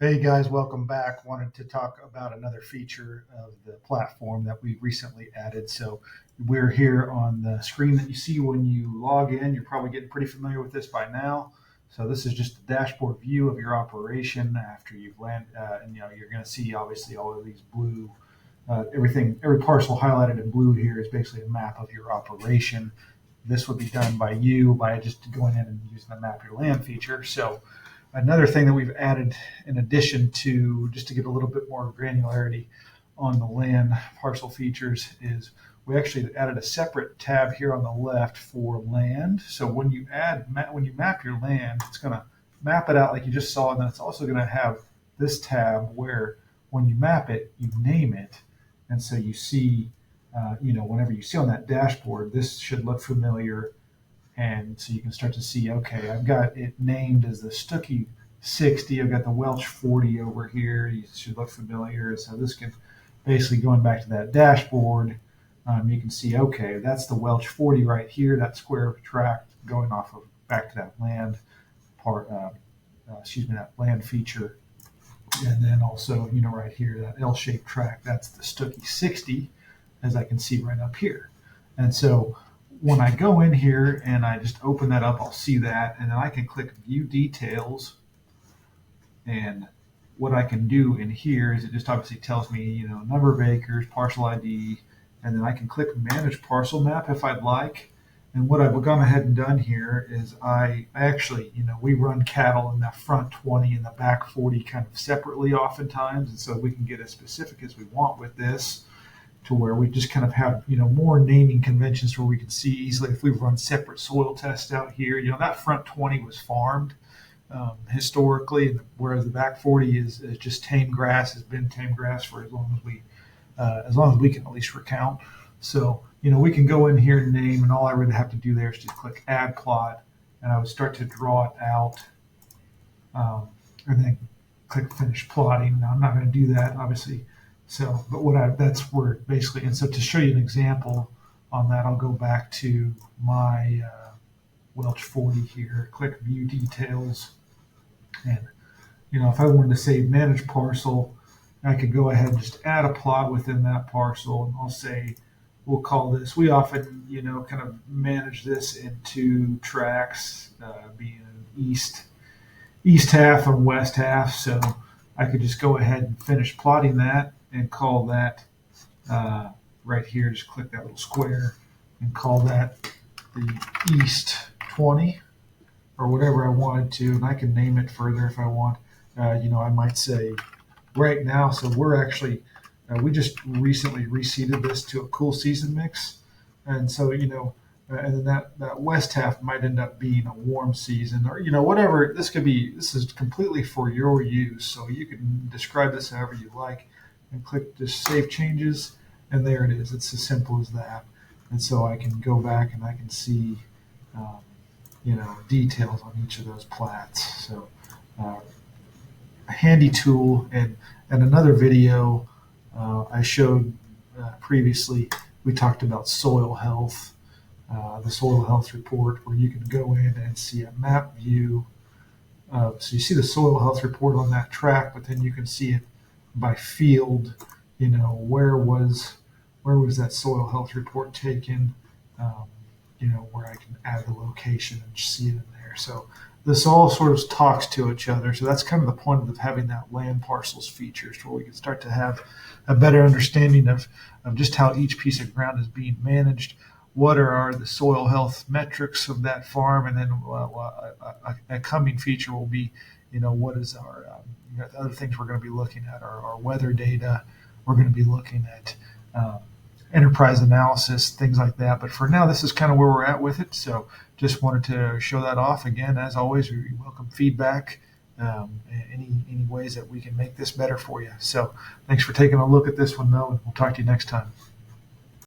Hey guys, welcome back. Wanted to talk about another feature of the platform that we recently added. So we're here on the screen that you see when you log in. You're probably getting pretty familiar with this by now. So this is just a dashboard view of your operation after you've landed, and you're going to see obviously all of these blue, everything, every parcel highlighted in blue here is basically a map of your operation. This would be done by you by just going in and using the map your land feature. So another thing that we've added in addition to just to get a little bit more granularity on the land parcel features is we actually added a separate tab here on the left for land. So when you map your land, it's going to map it out like you just saw, and then it's also going to have this tab where when you map it, you name it, and so you see, whenever you see on that dashboard, this should look familiar, and so you can start to see, okay, I've got it named as the Stuckey 60. I've got the Welch 40 over here. You should look familiar. So this can basically, going back to that dashboard, you can see, okay, that's the Welch 40 right here, that square tract going off of back to that land part, that land feature. And then also, right here, that L-shaped tract, that's the Stuckey 60, as I can see right up here. And so when I go in here and I just open that up, I'll see that, and then I can click View Details. And what I can do in here is it just obviously tells me, number of acres, parcel ID, and then I can click Manage Parcel Map if I'd like. And what I've gone ahead and done here is I actually, we run cattle in the front 20 and the back 40 kind of separately oftentimes, and so we can get as specific as we want with this, to where we just kind of have, more naming conventions where we can see easily if we've run separate soil tests out here. That front 20 was farmed historically, whereas the back 40 is just tame grass, has been tame grass for as long as we can at least recount. So, we can go in here and name, and all I really have to do there is just click Add Plot, and I would start to draw it out, and then click Finish Plotting. Now, I'm not going to do that, obviously. So, but that's where basically, and so to show you an example on that, I'll go back to my Welch 40 here, click View Details, and if I wanted to say Manage Parcel, I could go ahead and just add a plot within that parcel, and I'll say we'll call this. We often, kind of manage this into tracks, being east half and west half. So I could just go ahead and finish plotting that and call that right here, just click that little square and call that the East 20 or whatever I wanted to, and I can name it further if I want. I might say right now, so we're actually, we just recently reseeded this to a cool season mix, and so, and then that west half might end up being a warm season, or whatever. This is completely for your use, so you can describe this however you like, and click just Save Changes, and there it is. It's as simple as that. And so I can go back and I can see, details on each of those plats. So a handy tool. And another video I showed previously, we talked about soil health, the soil health report, where you can go in and see a map view. So you see the soil health report on that track, but then you can see it by field. Where was that soil health report taken? Where I can add the location and see it in there. So this all sort of talks to each other. So that's kind of the point of having that land parcels features, where we can start to have a better understanding of just how each piece of ground is being managed. What are the soil health metrics of that farm? And then a coming feature will be, what is our the other things we're going to be looking at are our weather data. We're going to be looking at enterprise analysis, things like that. But for now, this is kind of where we're at with it. So just wanted to show that off. Again, as always, we welcome feedback, any ways that we can make this better for you. So thanks for taking a look at this one, though, and we'll talk to you next time.